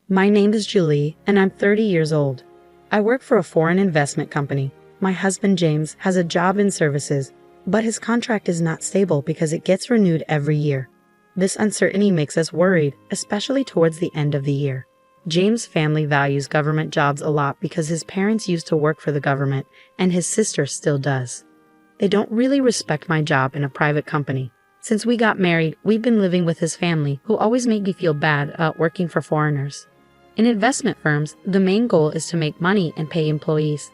My name is Julie, and I'm 30 years old. I work for a foreign investment company. My husband James has a job in services, but his contract is not stable because it gets renewed every year. This uncertainty makes us worried, especially towards the end of the year. James' family values government jobs a lot because his parents used to work for the government, and his sister still does. They don't really respect my job in a private company. Since we got married, we've been living with his family, who always make me feel bad about working for foreigners. In investment firms, the main goal is to make money and pay employees.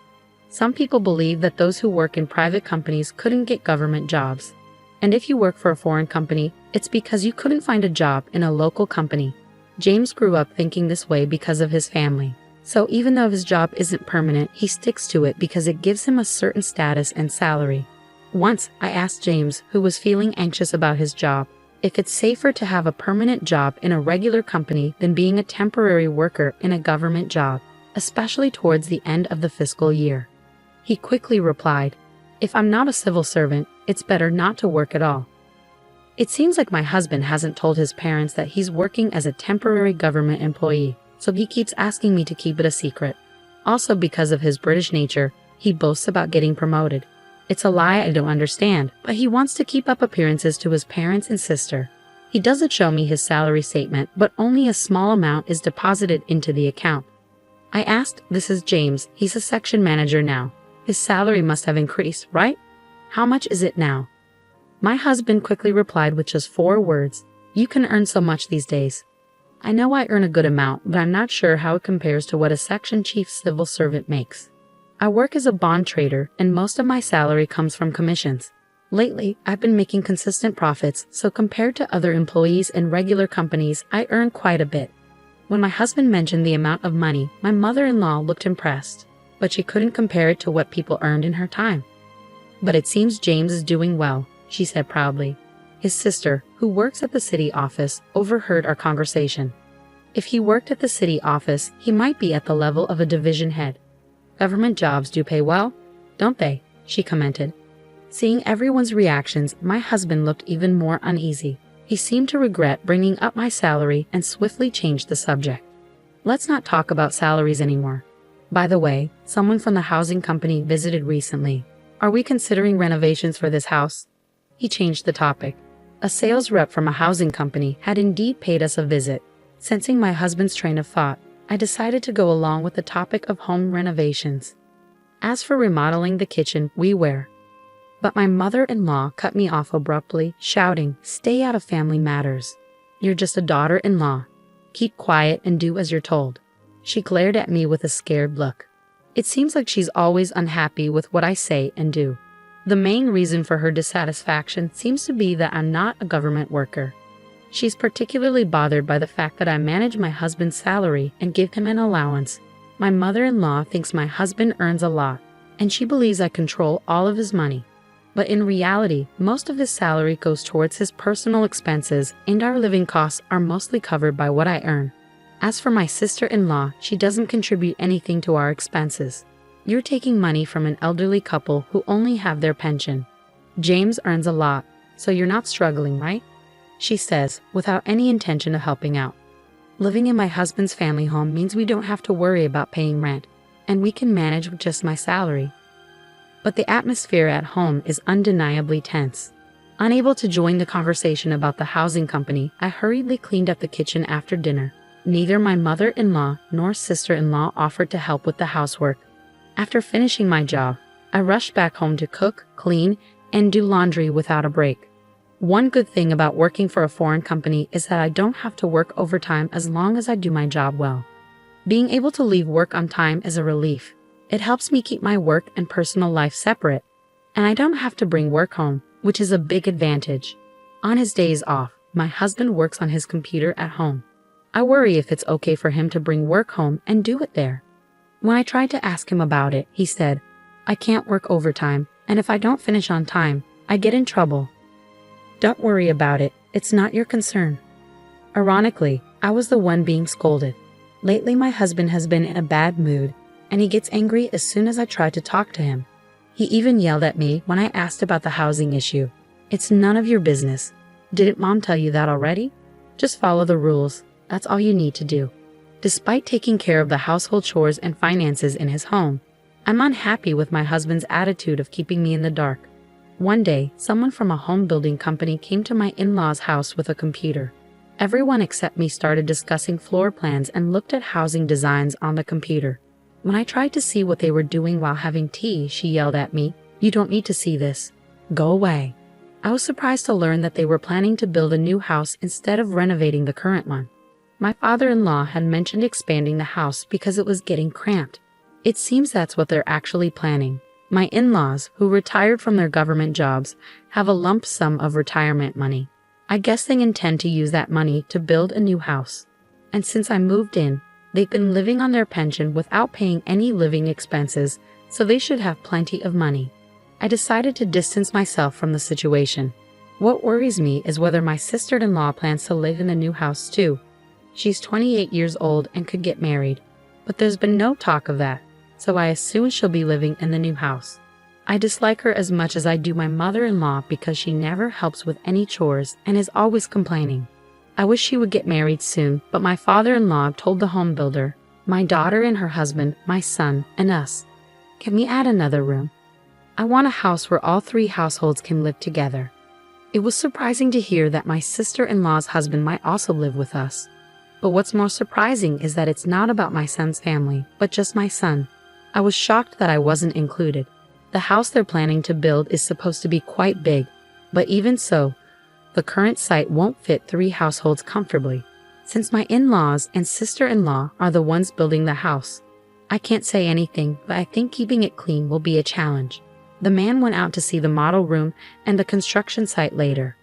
Some people believe that those who work in private companies couldn't get government jobs. And if you work for a foreign company, it's because you couldn't find a job in a local company. James grew up thinking this way because of his family. So even though his job isn't permanent, he sticks to it because it gives him a certain status and salary. Once, I asked James, who was feeling anxious about his job, if it's safer to have a permanent job in a regular company than being a temporary worker in a government job, especially towards the end of the fiscal year. He quickly replied, "If I'm not a civil servant, it's better not to work at all." It seems like my husband hasn't told his parents that he's working as a temporary government employee, so he keeps asking me to keep it a secret. Also, because of his British nature, he boasts about getting promoted. It's a lie I don't understand, but he wants to keep up appearances to his parents and sister. He doesn't show me his salary statement, but only a small amount is deposited into the account. I asked, "This is James, he's a section manager now. His salary must have increased, right? How much is it now?" My husband quickly replied with just 4 words, "You can earn so much these days." I know I earn a good amount, but I'm not sure how it compares to what a section chief civil servant makes. I work as a bond trader, and most of my salary comes from commissions. Lately, I've been making consistent profits, so compared to other employees in regular companies, I earn quite a bit. When my husband mentioned the amount of money, my mother-in-law looked impressed, but she couldn't compare it to what people earned in her time. "But it seems James is doing well," she said proudly. His sister, who works at the city office, overheard our conversation. If he worked at the city office, he might be at the level of a division head. "Government jobs do pay well, don't they?" she commented. Seeing everyone's reactions, my husband looked even more uneasy. He seemed to regret bringing up my salary and swiftly changed the subject. "Let's not talk about salaries anymore. By the way, someone from the housing company visited recently. Are we considering renovations for this house?" He changed the topic. A sales rep from a housing company had indeed paid us a visit. Sensing my husband's train of thought, I decided to go along with the topic of home renovations. As for remodeling the kitchen, we were. But my mother-in-law cut me off abruptly, shouting, "Stay out of family matters. You're just a daughter-in-law. Keep quiet and do as you're told." She glared at me with a scared look. It seems like she's always unhappy with what I say and do. The main reason for her dissatisfaction seems to be that I'm not a government worker. She's particularly bothered by the fact that I manage my husband's salary and give him an allowance. My mother-in-law thinks my husband earns a lot, and she believes I control all of his money. But in reality, most of his salary goes towards his personal expenses, and our living costs are mostly covered by what I earn. As for my sister-in-law, she doesn't contribute anything to our expenses. You're taking money from an elderly couple who only have their pension. James earns a lot, so you're not struggling, right? She says, without any intention of helping out. Living in my husband's family home means we don't have to worry about paying rent, and we can manage with just my salary. But the atmosphere at home is undeniably tense. Unable to join the conversation about the housing company, I hurriedly cleaned up the kitchen after dinner. Neither my mother-in-law nor sister-in-law offered to help with the housework. After finishing my job, I rushed back home to cook, clean, and do laundry without a break. One good thing about working for a foreign company is that I don't have to work overtime as long as I do my job well. Being able to leave work on time is a relief. It helps me keep my work and personal life separate, and I don't have to bring work home, which is a big advantage. On his days off, my husband works on his computer at home. I worry if it's okay for him to bring work home and do it there. When I tried to ask him about it, he said, "I can't work overtime, and if I don't finish on time, I get in trouble." Don't worry about it, it's not your concern. Ironically, I was the one being scolded. Lately, my husband has been in a bad mood, and he gets angry as soon as I try to talk to him. He even yelled at me when I asked about the housing issue. "It's none of your business. Didn't Mom tell you that already? Just follow the rules. That's all you need to do." Despite taking care of the household chores and finances in his home, I'm unhappy with my husband's attitude of keeping me in the dark. One day, someone from a home building company came to my in-laws' house with a computer. Everyone except me started discussing floor plans and looked at housing designs on the computer. When I tried to see what they were doing while having tea, she yelled at me, "You don't need to see this. Go away." I was surprised to learn that they were planning to build a new house instead of renovating the current one. My father-in-law had mentioned expanding the house because it was getting cramped. It seems that's what they're actually planning. My in-laws, who retired from their government jobs, have a lump sum of retirement money. I guess they intend to use that money to build a new house. And since I moved in, they've been living on their pension without paying any living expenses, so they should have plenty of money. I decided to distance myself from the situation. What worries me is whether my sister-in-law plans to live in the new house too. She's 28 years old and could get married, but there's been no talk of that, so I assume she'll be living in the new house. I dislike her as much as I do my mother-in-law because she never helps with any chores and is always complaining. I wish she would get married soon, but my father-in-law told the home builder, my daughter and her husband, my son, and us, "Can we add another room? I want a house where all three households can live together." It was surprising to hear that my sister-in-law's husband might also live with us. But what's more surprising is that it's not about my son's family, but just my son. I was shocked that I wasn't included. The house they're planning to build is supposed to be quite big, but even so, the current site won't fit three households comfortably. Since my in-laws and sister-in-law are the ones building the house, I can't say anything, but I think keeping it clean will be a challenge. The man went out to see the model room and the construction site later.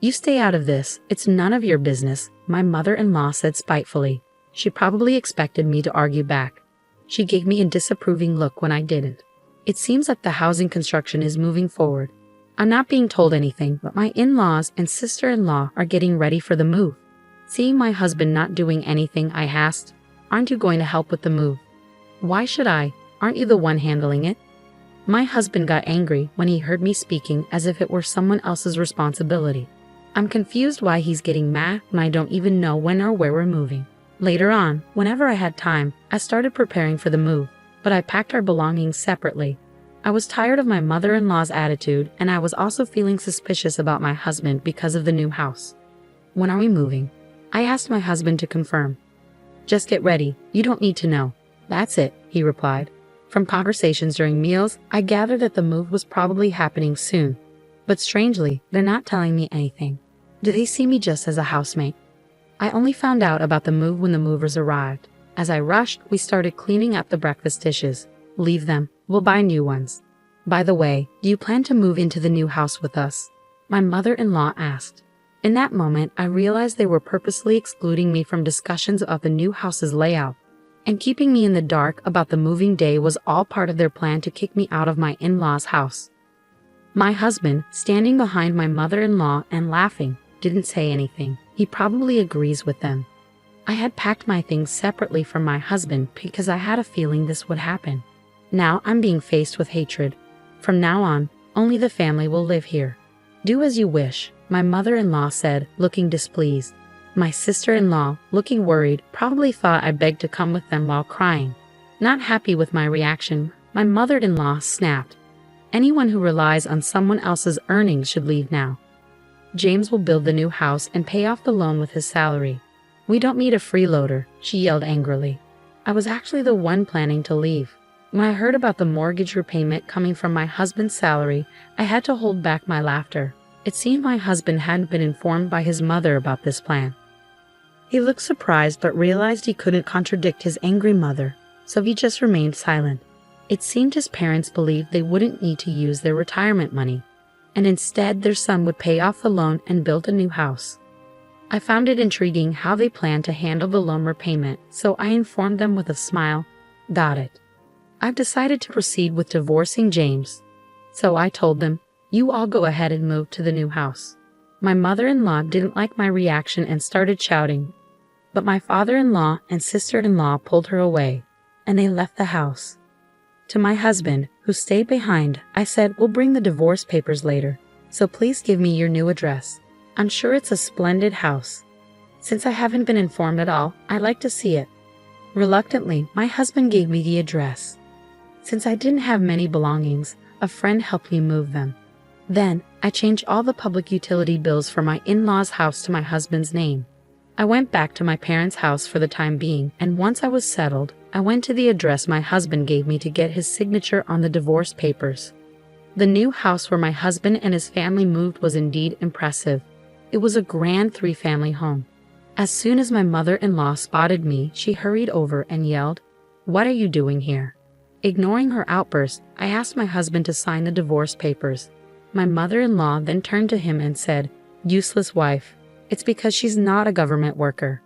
"You stay out of this, it's none of your business," my mother-in-law said spitefully. She probably expected me to argue back. She gave me a disapproving look when I didn't. It seems like the housing construction is moving forward. I'm not being told anything, but my in-laws and sister-in-law are getting ready for the move. Seeing my husband not doing anything, I asked, "Aren't you going to help with the move?" "Why should I? Aren't you the one handling it?" My husband got angry when he heard me speaking as if it were someone else's responsibility. I'm confused why he's getting mad when I don't even know when or where we're moving. Later on, whenever I had time, I started preparing for the move, but I packed our belongings separately. I was tired of my mother-in-law's attitude, and I was also feeling suspicious about my husband because of the new house. "When are we moving?" I asked my husband to confirm. "Just get ready, you don't need to know." "That's it," he replied. From conversations during meals, I gathered that the move was probably happening soon. But strangely, they're not telling me anything. Do they see me just as a housemate? I only found out about the move when the movers arrived. As I rushed, we started cleaning up the breakfast dishes. "Leave them, we'll buy new ones." "By the way, do you plan to move into the new house with us?" my mother-in-law asked. In that moment, I realized they were purposely excluding me from discussions of the new house's layout, and keeping me in the dark about the moving day was all part of their plan to kick me out of my in-laws' house. My husband, standing behind my mother-in-law and laughing, didn't say anything. He probably agrees with them. I had packed my things separately from my husband because I had a feeling this would happen. Now I'm being faced with hatred. From now on, only the family will live here. "Do as you wish," my mother-in-law said, looking displeased. My sister-in-law, looking worried, probably thought I begged to come with them while crying. Not happy with my reaction, my mother-in-law snapped, "Anyone who relies on someone else's earnings should leave now. James will build the new house and pay off the loan with his salary. We don't need a freeloader," she yelled angrily. I was actually the one planning to leave. When I heard about the mortgage repayment coming from my husband's salary, I had to hold back my laughter. It seemed my husband hadn't been informed by his mother about this plan. He looked surprised but realized he couldn't contradict his angry mother, so he just remained silent. It seemed his parents believed they wouldn't need to use their retirement money, and instead their son would pay off the loan and build a new house. I found it intriguing how they planned to handle the loan repayment, so I informed them with a smile, "Got it. I've decided to proceed with divorcing James." So I told them, "You all go ahead and move to the new house." My mother-in-law didn't like my reaction and started shouting, but my father-in-law and sister-in-law pulled her away, and they left the house. To my husband, who stayed behind, I said, "We'll bring the divorce papers later, so please give me your new address. I'm sure it's a splendid house. Since I haven't been informed at all, I'd like to see it." Reluctantly, my husband gave me the address. Since I didn't have many belongings, a friend helped me move them. Then, I changed all the public utility bills for my in-laws' house to my husband's name. I went back to my parents' house for the time being, and once I was settled, I went to the address my husband gave me to get his signature on the divorce papers. The new house where my husband and his family moved was indeed impressive. It was a grand 3-family home. As soon as my mother-in-law spotted me, she hurried over and yelled, "What are you doing here?" Ignoring her outburst, I asked my husband to sign the divorce papers. My mother-in-law then turned to him and said, "Useless wife. It's because she's not a government worker.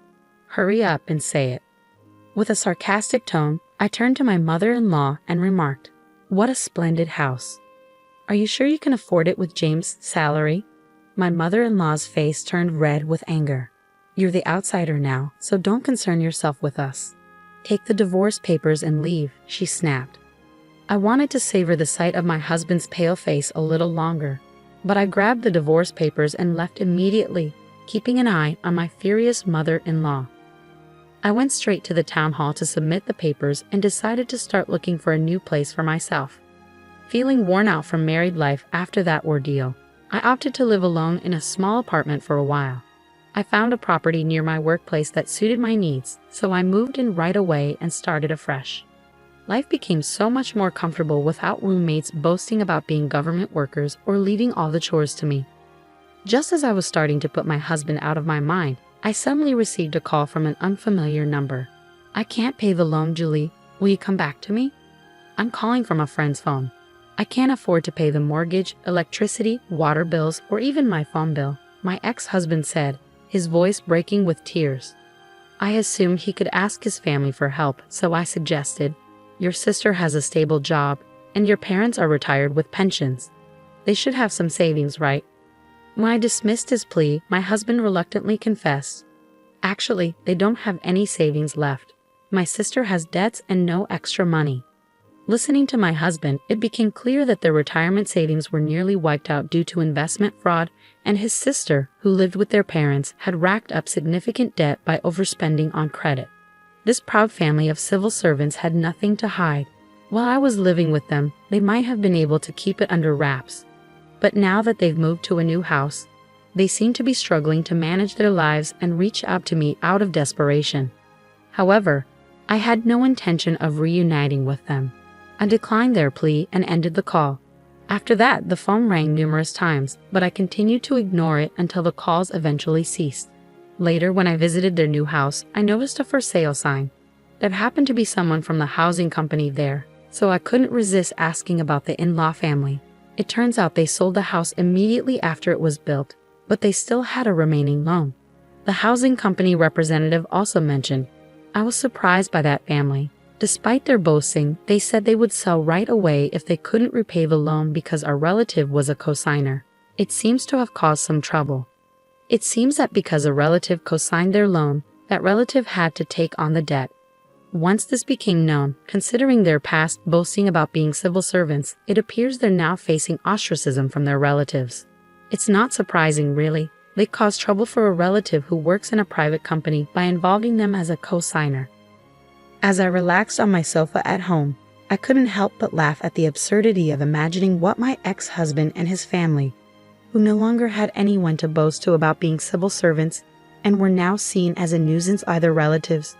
Hurry up and say it." With a sarcastic tone, I turned to my mother-in-law and remarked, "What a splendid house. Are you sure you can afford it with James' salary?" My mother-in-law's face turned red with anger. "You're the outsider now, so don't concern yourself with us. Take the divorce papers and leave," she snapped. I wanted to savor the sight of my husband's pale face a little longer, but I grabbed the divorce papers and left immediately, keeping an eye on my furious mother-in-law. I went straight to the town hall to submit the papers and decided to start looking for a new place for myself. Feeling worn out from married life after that ordeal, I opted to live alone in a small apartment for a while. I found a property near my workplace that suited my needs, so I moved in right away and started afresh. Life became so much more comfortable without roommates boasting about being government workers or leaving all the chores to me. Just as I was starting to put my husband out of my mind, I suddenly received a call from an unfamiliar number. "I can't pay the loan, Julie. Will you come back to me?" "I'm calling from a friend's phone. I can't afford to pay the mortgage, electricity, water bills, or even my phone bill," my ex-husband said, his voice breaking with tears. I assumed he could ask his family for help, so I suggested, "Your sister has a stable job, and your parents are retired with pensions. They should have some savings, right?" When I dismissed his plea, my husband reluctantly confessed, "Actually, they don't have any savings left. My sister has debts and no extra money." Listening to my husband, it became clear that their retirement savings were nearly wiped out due to investment fraud, and his sister, who lived with their parents, had racked up significant debt by overspending on credit. This proud family of civil servants had nothing to hide. While I was living with them, they might have been able to keep it under wraps. But now that they've moved to a new house, they seem to be struggling to manage their lives and reach out to me out of desperation. However, I had no intention of reuniting with them. I declined their plea and ended the call. After that, the phone rang numerous times, but I continued to ignore it until the calls eventually ceased. Later, when I visited their new house, I noticed a for sale sign. There happened to be someone from the housing company there, so I couldn't resist asking about the in-law family. It turns out they sold the house immediately after it was built, but they still had a remaining loan. The housing company representative also mentioned, "I was surprised by that family. Despite their boasting, they said they would sell right away if they couldn't repay the loan because our relative was a cosigner. It seems to have caused some trouble. It seems that because a relative cosigned their loan, that relative had to take on the debt. Once this became known, considering their past boasting about being civil servants, it appears they're now facing ostracism from their relatives. It's not surprising, really. They caused trouble for a relative who works in a private company by involving them as a cosigner." As I relaxed on my sofa at home, I couldn't help but laugh at the absurdity of imagining what my ex-husband and his family, who no longer had anyone to boast to about being civil servants and were now seen as a nuisance by their relatives,